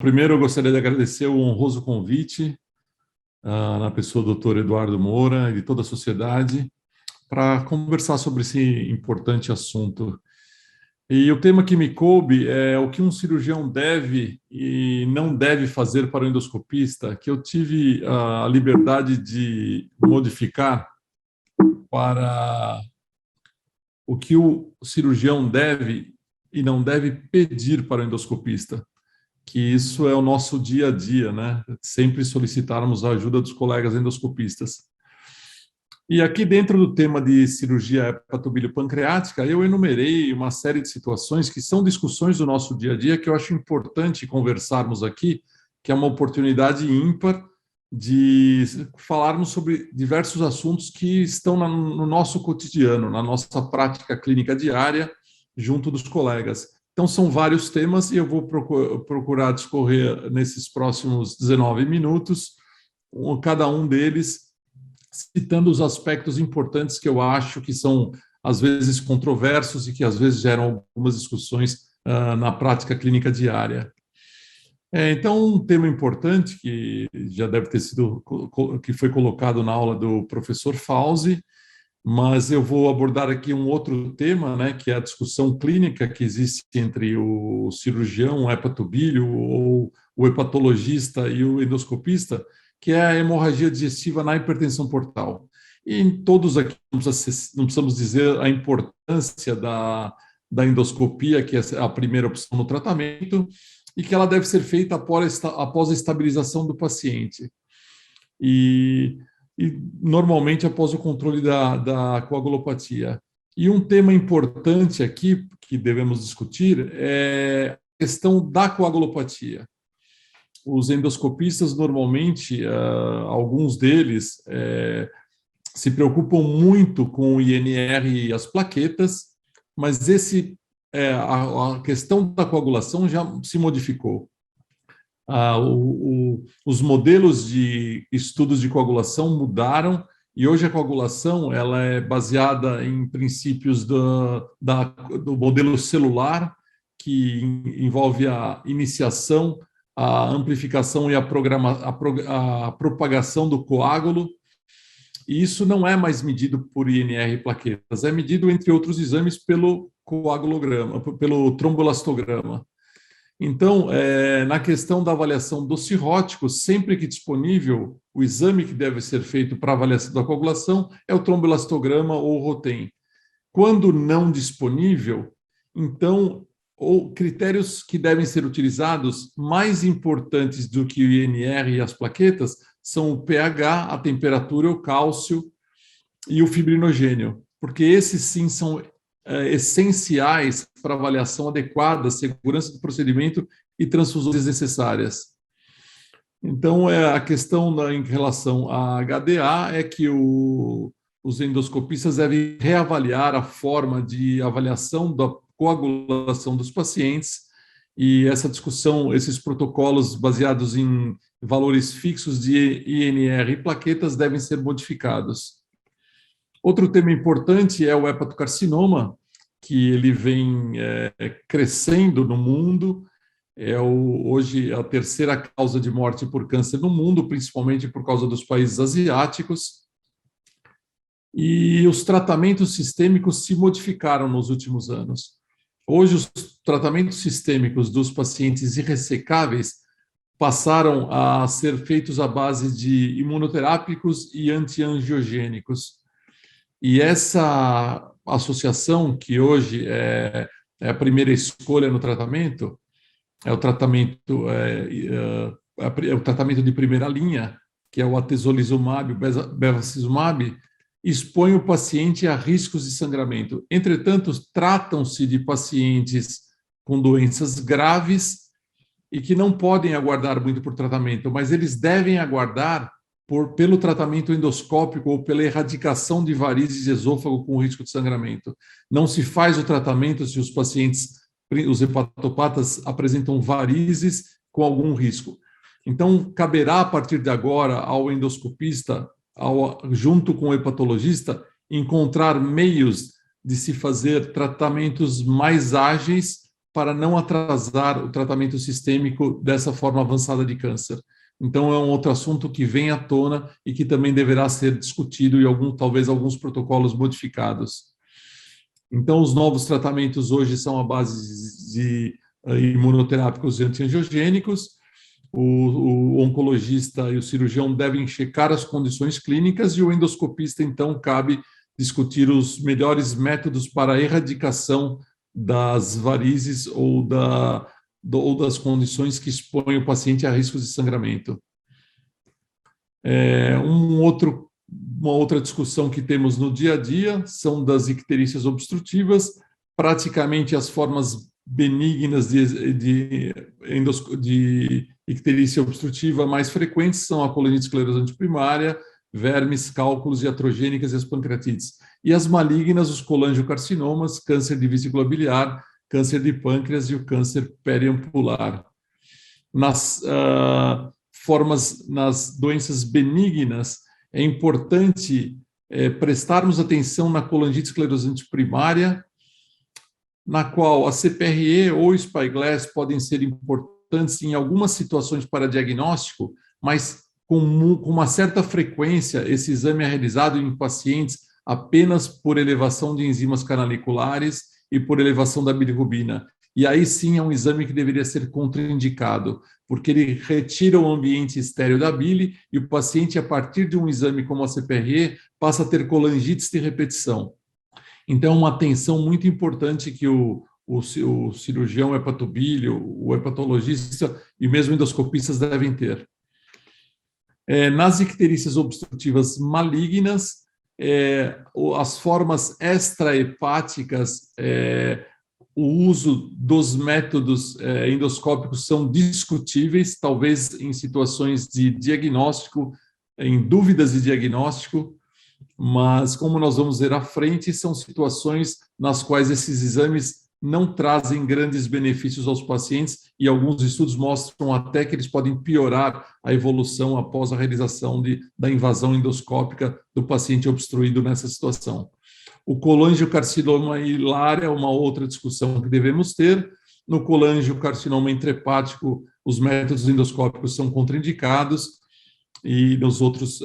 Primeiro, eu gostaria de agradecer o honroso convite na pessoa do Dr. Eduardo Moura e de toda a sociedade para conversar sobre esse importante assunto. E o tema que me coube é o que um cirurgião deve e não deve fazer para o endoscopista, que eu tive a liberdade de modificar para o que o cirurgião deve e não deve pedir para o endoscopista, que isso é o nosso dia a dia, né? Sempre solicitarmos a ajuda dos colegas endoscopistas. E aqui dentro do tema de cirurgia hepatobilio-pancreática, eu enumerei uma série de situações que são discussões do nosso dia a dia que eu acho importante conversarmos aqui, que é uma oportunidade ímpar de falarmos sobre diversos assuntos que estão no nosso cotidiano, na nossa prática clínica diária, junto dos colegas. Então, são vários temas e eu vou procurar discorrer nesses próximos 19 minutos, cada um deles citando os aspectos importantes que eu acho que são, às vezes, controversos e que, às vezes, geram algumas discussões na prática clínica diária. Então, um tema importante que já deve ter sido, que foi colocado na aula do professor Fauzi, mas eu vou abordar aqui um outro tema, né, que é a discussão clínica que existe entre o cirurgião, o hepatobilio, ou o hepatologista e o endoscopista, que é a hemorragia digestiva na hipertensão portal. E em todos aqui não precisamos dizer a importância da endoscopia, que é a primeira opção no tratamento, e que ela deve ser feita após a estabilização do paciente. E normalmente após o controle da coagulopatia. E um tema importante aqui que devemos discutir é a questão da coagulopatia. Os endoscopistas, normalmente, alguns deles se preocupam muito com o INR e as plaquetas, mas a questão da coagulação já se modificou. Os modelos de estudos de coagulação mudaram e hoje a coagulação ela é baseada em princípios do modelo celular, que envolve a iniciação, a amplificação e a propagação do coágulo. E isso não é mais medido por INR e plaquetas, é medido, entre outros exames, pelo coagulograma, pelo trombolastograma. Então, na questão da avaliação do cirrótico, sempre que disponível, o exame que deve ser feito para avaliação da coagulação é o trombolastograma ou o ROTEM. Quando não disponível, então, critérios que devem ser utilizados, mais importantes do que o INR e as plaquetas, são o pH, a temperatura, o cálcio e o fibrinogênio, porque esses sim são essenciais para avaliação adequada, segurança do procedimento e transfusões necessárias. Então, a questão em relação à HDA é que os endoscopistas devem reavaliar a forma de avaliação da coagulação dos pacientes e essa discussão, esses protocolos baseados em valores fixos de INR e plaquetas devem ser modificados. Outro tema importante é o hepatocarcinoma, que ele vem crescendo no mundo, hoje a terceira causa de morte por câncer no mundo, principalmente por causa dos países asiáticos. E os tratamentos sistêmicos se modificaram nos últimos anos. Hoje, os tratamentos sistêmicos dos pacientes irressecáveis passaram a ser feitos à base de imunoterápicos e antiangiogênicos. E essa associação, que hoje é a primeira escolha no tratamento, é o tratamento de primeira linha, que é o atezolizumab, o bevacizumab, expõe o paciente a riscos de sangramento. Entretanto, tratam-se de pacientes com doenças graves e que não podem aguardar muito por tratamento, mas eles devem aguardar pelo tratamento endoscópico ou pela erradicação de varizes de esôfago com risco de sangramento. Não se faz o tratamento se os pacientes, os hepatopatas, apresentam varizes com algum risco. Então, caberá, a partir de agora, ao endoscopista, junto com o hepatologista, encontrar meios de se fazer tratamentos mais ágeis para não atrasar o tratamento sistêmico dessa forma avançada de câncer. Então, é um outro assunto que vem à tona e que também deverá ser discutido e talvez alguns protocolos modificados. Então, os novos tratamentos hoje são à base de imunoterápicos e antiangiogênicos. O oncologista e o cirurgião devem checar as condições clínicas e o endoscopista, então, cabe discutir os melhores métodos para a erradicação das varizes ou das condições que expõem o paciente a riscos de sangramento. Uma outra discussão que temos no dia a dia são das icterícias obstrutivas. Praticamente as formas benignas de icterícia obstrutiva mais frequentes são a colonite esclerosante primária, vermes, cálculos, iatrogênicas e as pancreatites. E as malignas, os colangiocarcinomas, câncer de vesícula biliar, câncer de pâncreas e o câncer periampular. Nas doenças benignas, é importante prestarmos atenção na colangite esclerosante primária, na qual a CPRE ou Spyglass podem ser importantes em algumas situações para diagnóstico, mas com uma certa frequência, esse exame é realizado em pacientes apenas por elevação de enzimas canaliculares e por elevação da bilirrubina. E aí sim é um exame que deveria ser contraindicado, porque ele retira o ambiente estéril da bile e o paciente, a partir de um exame como a CPRE, passa a ter colangites de repetição. Então, uma atenção muito importante que o cirurgião hepatobílio, o hepatologista e mesmo endoscopistas devem ter. Nas icterícias obstrutivas malignas, as formas extrahepáticas, o uso dos métodos endoscópicos são discutíveis, talvez em situações de diagnóstico, em dúvidas de diagnóstico, mas, como nós vamos ver à frente, são situações nas quais esses exames não trazem grandes benefícios aos pacientes e alguns estudos mostram até que eles podem piorar a evolução após a realização da invasão endoscópica do paciente obstruído nessa situação. O colangiocarcinoma hilar é uma outra discussão que devemos ter. No colangiocarcinoma intrahepático, os métodos endoscópicos são contraindicados e nos outros,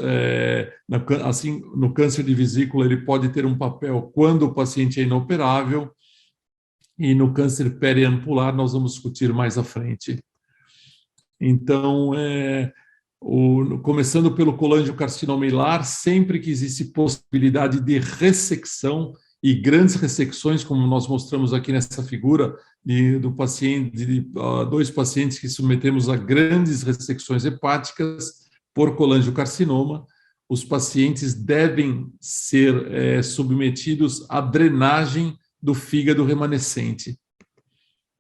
assim, no câncer de vesícula, ele pode ter um papel quando o paciente é inoperável, e no câncer periampular nós vamos discutir mais à frente. Então, começando pelo colangiocarcinoma hilar, sempre que existe possibilidade de ressecção e grandes ressecções, como nós mostramos aqui nessa figura, de 2 pacientes que submetemos a grandes ressecções hepáticas por colangiocarcinoma, os pacientes devem ser submetidos à drenagem do fígado remanescente.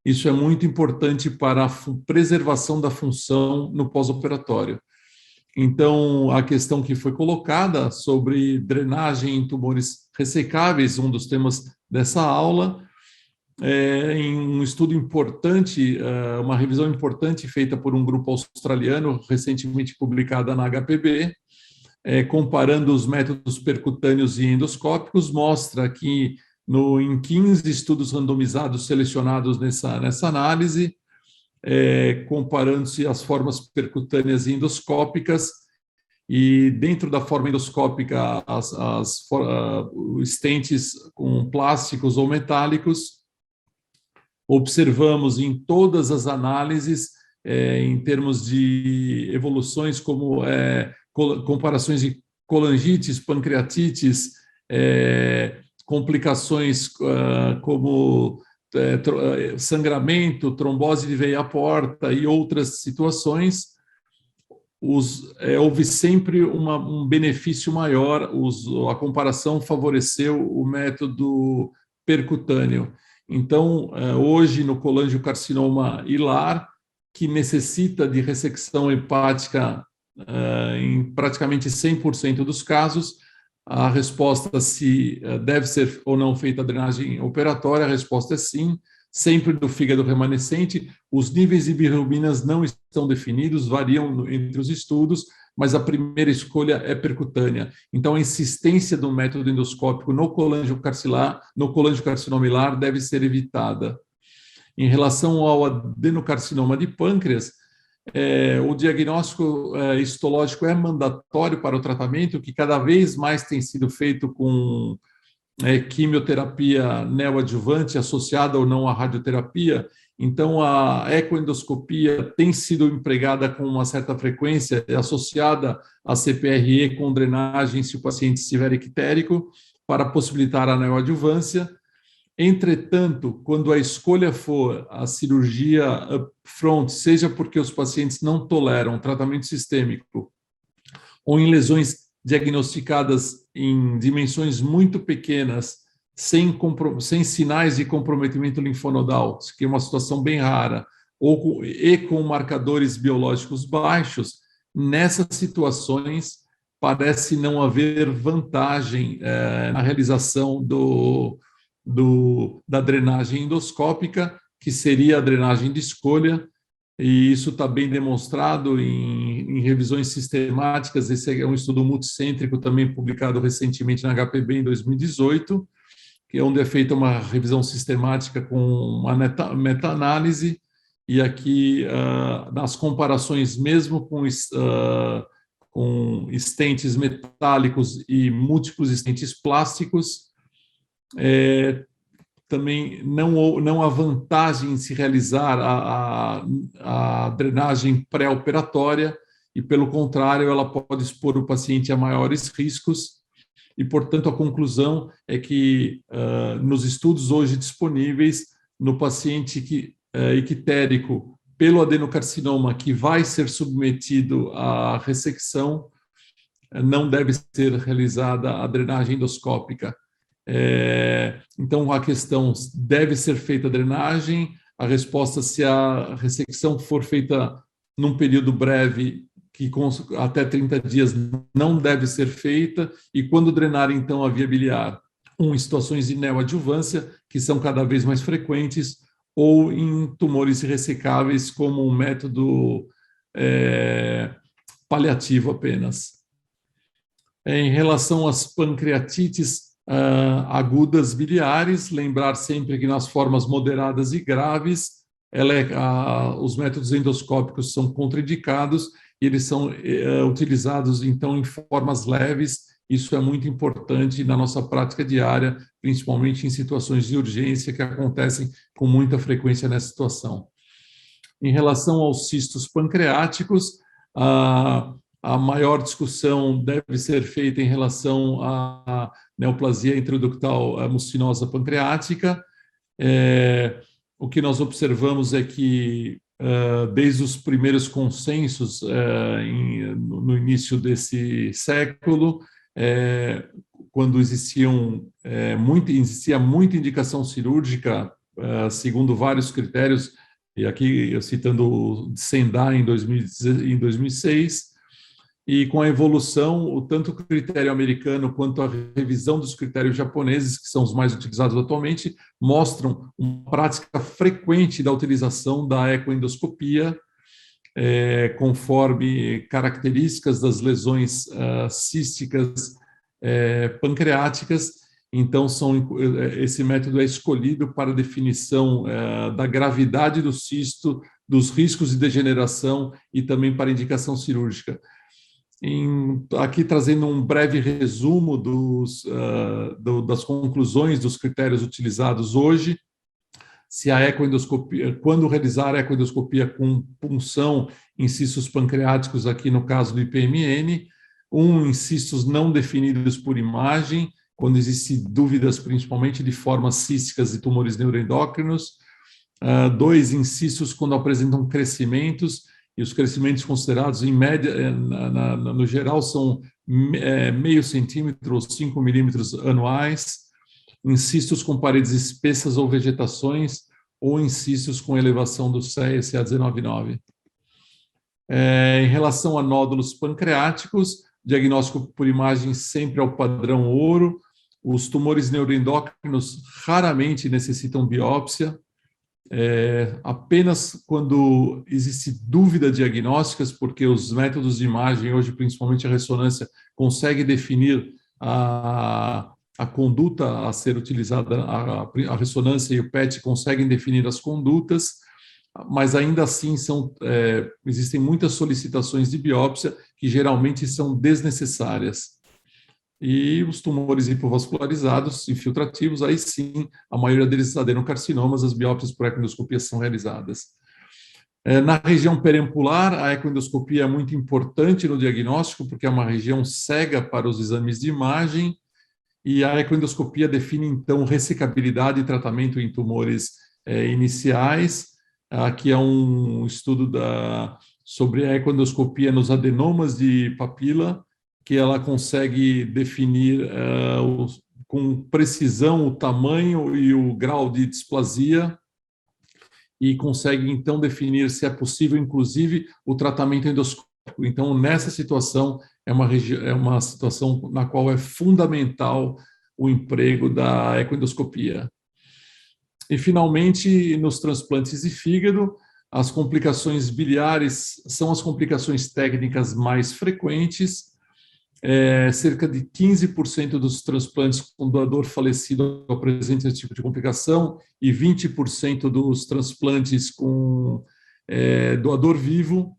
Isso é muito importante para a preservação da função no pós-operatório. Então, a questão que foi colocada sobre drenagem em tumores ressecáveis, um dos temas dessa aula, em um estudo importante, uma revisão importante feita por um grupo australiano, recentemente publicada na HPB, comparando os métodos percutâneos e endoscópicos, mostra que em 15 estudos randomizados selecionados nessa análise, comparando-se as formas percutâneas e endoscópicas, e dentro da forma endoscópica, os stents com plásticos ou metálicos, observamos em todas as análises, em termos de evoluções, como comparações de colangites, pancreatites, complicações como sangramento, trombose de veia porta e outras situações, houve sempre um benefício maior, a comparação favoreceu o método percutâneo. Então, hoje, no colangiocarcinoma hilar, que necessita de ressecção hepática em praticamente 100% dos casos, a resposta se deve ser ou não feita a drenagem operatória, a resposta é sim, sempre do fígado remanescente. Os níveis de bilirrubinas não estão definidos, variam entre os estudos, mas a primeira escolha é percutânea. Então, a insistência do método endoscópico no colangiocarcinoma hilar deve ser evitada. Em relação ao adenocarcinoma de pâncreas, o diagnóstico histológico é mandatório para o tratamento, que cada vez mais tem sido feito com quimioterapia neoadjuvante associada ou não à radioterapia. Então, a ecoendoscopia tem sido empregada com uma certa frequência, associada a CPRE com drenagem, se o paciente estiver ictérico, para possibilitar a neoadjuvância. Entretanto, quando a escolha for a cirurgia upfront, seja porque os pacientes não toleram tratamento sistêmico ou em lesões diagnosticadas em dimensões muito pequenas, sem sinais de comprometimento linfonodal, que é uma situação bem rara, e com marcadores biológicos baixos, nessas situações parece não haver vantagem na realização da drenagem endoscópica, que seria a drenagem de escolha, e isso está bem demonstrado em revisões sistemáticas. Esse é um estudo multicêntrico também publicado recentemente na HPB em 2018, que é onde é feita uma revisão sistemática com uma meta-análise, e aqui, nas comparações mesmo com estentes metálicos e múltiplos estentes plásticos, também não há vantagem em se realizar a drenagem pré-operatória, e, pelo contrário, ela pode expor o paciente a maiores riscos, e, portanto, a conclusão é que, nos estudos hoje disponíveis, no paciente ictérico pelo adenocarcinoma que vai ser submetido à ressecção, não deve ser realizada a drenagem endoscópica. Então, a questão: deve ser feita a drenagem? A resposta: se a ressecção for feita num período breve, que até 30 dias, não deve ser feita. E quando drenar, então, a via biliar? Em situações de neoadjuvância, que são cada vez mais frequentes, ou em tumores ressecáveis, como um método paliativo apenas. Em relação às pancreatites agudas biliares, lembrar sempre que nas formas moderadas e graves, os métodos endoscópicos são contraindicados, e eles são utilizados, então, em formas leves. Isso é muito importante na nossa prática diária, principalmente em situações de urgência que acontecem com muita frequência nessa situação. Em relação aos cistos pancreáticos, a maior discussão deve ser feita em relação à neoplasia intraductal mucinosa pancreática. O que nós observamos é que, desde os primeiros consensos no início desse século, quando existia muita indicação cirúrgica, segundo vários critérios, e aqui eu citando Sendai em 2006, e com a evolução, tanto o critério americano quanto a revisão dos critérios japoneses, que são os mais utilizados atualmente, mostram uma prática frequente da utilização da ecoendoscopia, conforme características das lesões císticas pancreáticas. Então, esse método é escolhido para definição da gravidade do cisto, dos riscos de degeneração e também para indicação cirúrgica. Aqui trazendo um breve resumo das conclusões dos critérios utilizados hoje. Se a ecoendoscopia, quando realizar a ecoendoscopia com punção em cistos pancreáticos, aqui no caso do IPMN, em cistos não definidos por imagem, quando existem dúvidas principalmente de formas císticas e tumores neuroendócrinos. 2, em cistos quando apresentam crescimentos, e os crescimentos considerados, em média, no geral, são meio centímetro ou 5 milímetros anuais, em cistos com paredes espessas ou vegetações, ou em cistos com elevação do CA-19-9. Em relação a nódulos pancreáticos, diagnóstico por imagem sempre é o padrão ouro. Os tumores neuroendócrinos raramente necessitam biópsia. Apenas quando existe dúvida diagnósticas, porque os métodos de imagem hoje, principalmente a ressonância, conseguem definir a conduta a ser utilizada, a ressonância e o PET conseguem definir as condutas, mas ainda assim existem muitas solicitações de biópsia que geralmente são desnecessárias. E os tumores hipovascularizados, infiltrativos, aí sim, a maioria deles adenocarcinomas, as biópsias por ecoendoscopia são realizadas. Na região periampular, a ecoendoscopia é muito importante no diagnóstico, porque é uma região cega para os exames de imagem, e a ecoendoscopia define, então, ressecabilidade e tratamento em tumores iniciais. Aqui é um estudo sobre a ecoendoscopia nos adenomas de papila, que ela consegue definir com precisão o tamanho e o grau de displasia, e consegue, então, definir se é possível, inclusive, o tratamento endoscópico. Então, nessa situação, é uma situação na qual é fundamental o emprego da ecoendoscopia. E, finalmente, nos transplantes de fígado, as complicações biliares são as complicações técnicas mais frequentes. Cerca de 15% dos transplantes com doador falecido apresentam esse tipo de complicação e 20% dos transplantes com doador vivo.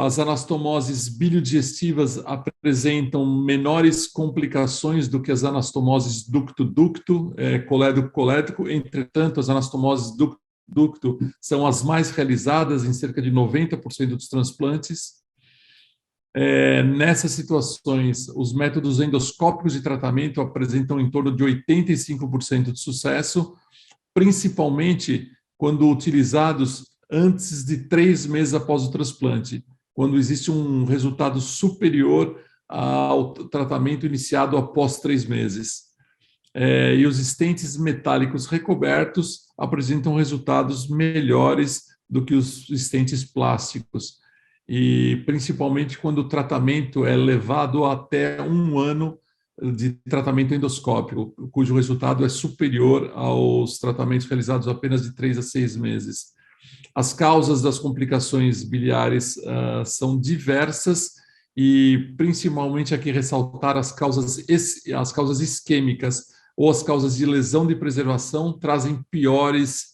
As anastomoses biliodigestivas apresentam menores complicações do que as anastomoses ducto-ducto, colédoco-colédoco. Entretanto, as anastomoses ducto são as mais realizadas em cerca de 90% dos transplantes. Nessas situações, os métodos endoscópicos de tratamento apresentam em torno de 85% de sucesso, principalmente quando utilizados antes de 3 meses após o transplante, quando existe um resultado superior ao tratamento iniciado após 3 meses. E os estentes metálicos recobertos apresentam resultados melhores do que os estentes plásticos, e principalmente quando o tratamento é levado até 1 ano de tratamento endoscópico, cujo resultado é superior aos tratamentos realizados apenas de 3 a 6 meses. As causas das complicações biliares são diversas, e principalmente aqui ressaltar as causas isquêmicas ou as causas de lesão de preservação trazem piores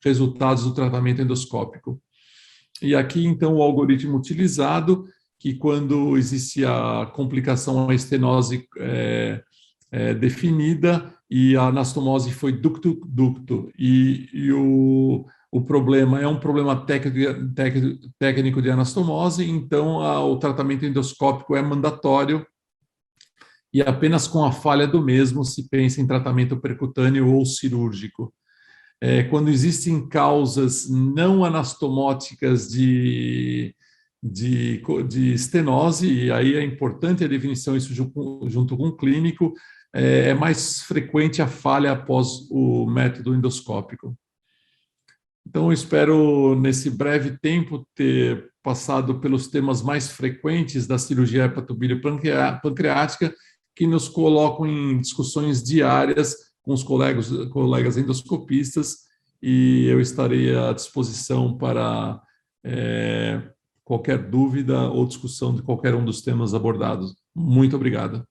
resultados do tratamento endoscópico. E aqui, então, o algoritmo utilizado, que quando existe a complicação, a estenose definida e a anastomose foi ducto-ducto, e o problema é um problema técnico de anastomose, então o tratamento endoscópico é mandatório, e apenas com a falha do mesmo se pensa em tratamento percutâneo ou cirúrgico. Quando existem causas não anastomóticas de estenose, e aí é importante a definição isso junto com o clínico, é mais frequente a falha após o método endoscópico. Então, eu espero, nesse breve tempo, ter passado pelos temas mais frequentes da cirurgia hepatobilio-pancreática, que nos colocam em discussões diárias com os colegas endoscopistas, e eu estarei à disposição para qualquer dúvida ou discussão de qualquer um dos temas abordados. Muito obrigado.